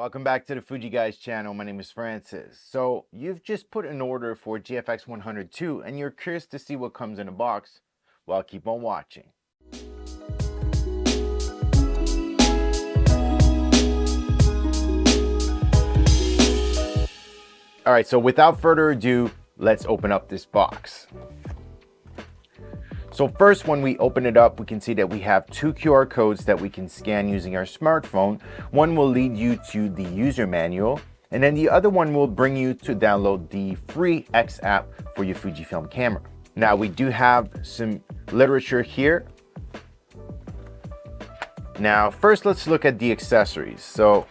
Welcome back to the Fuji Guys channel. My name is Francis. So you've just put an order for GFX100 II and you're curious to see what comes in a box. Well, keep on watching. All right, so without further ado, let's open up this box. So first, when we open it up, we can see that we have two QR codes that we can scan using our smartphone. One will lead you to the user manual, and then the other one will bring you to download the free X app for your Fujifilm camera. Now, we do have some literature here. Now, first, let's look at the accessories. So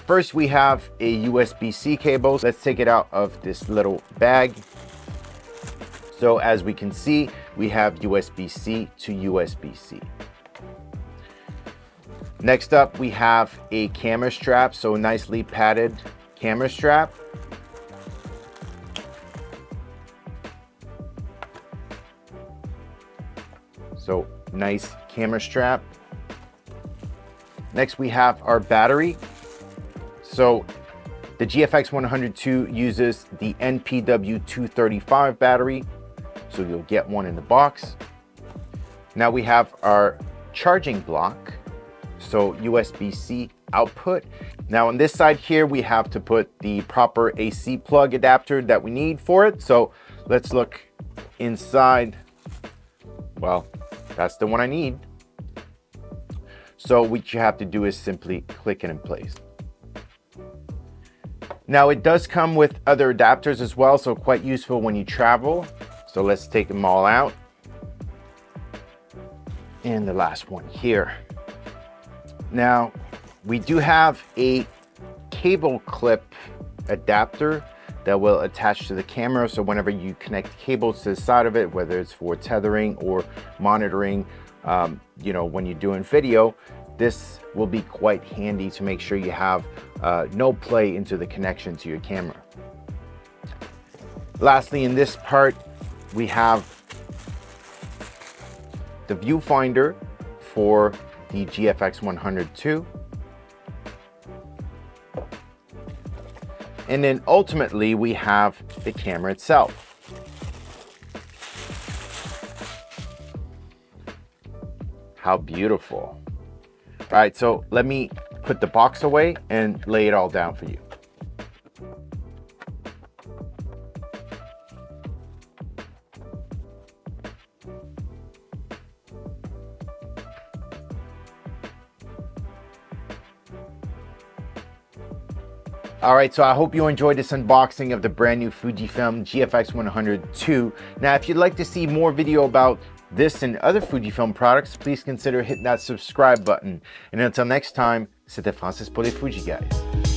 first, we have a USB-C cable. Let's take it out of this little bag. So as we can see, we have USB-C to USB-C. Next up, we have a camera strap, so a nicely padded camera strap. So nice camera strap. Next, we have our battery. So the GFX100 II uses the NPW235 battery. So you'll get one in the box. Now we have our charging block, so USB-C output. Now on this side here, we have to put the proper AC plug adapter that we need for it. So let's look inside. Well, that's the one I need. So what you have to do is simply click it in place. Now it does come with other adapters as well, so quite useful when you travel. So let's take them all out. And the last one here. Now, we do have a cable clip adapter that will attach to the camera. So whenever you connect cables to the side of it, whether it's for tethering or monitoring, when you're doing video, this will be quite handy to make sure you have no play into the connection to your camera. Lastly, in this part, we have the viewfinder for the GFX100 II. And then ultimately, we have the camera itself. How beautiful. All right, so let me put the box away and lay it all down for you. All right, so I hope you enjoyed this unboxing of the brand new Fujifilm GFX100 II. Now, if you'd like to see more video about this and other Fujifilm products, please consider hitting that subscribe button. And until next time, c'était Francis pour les Fuji Guys.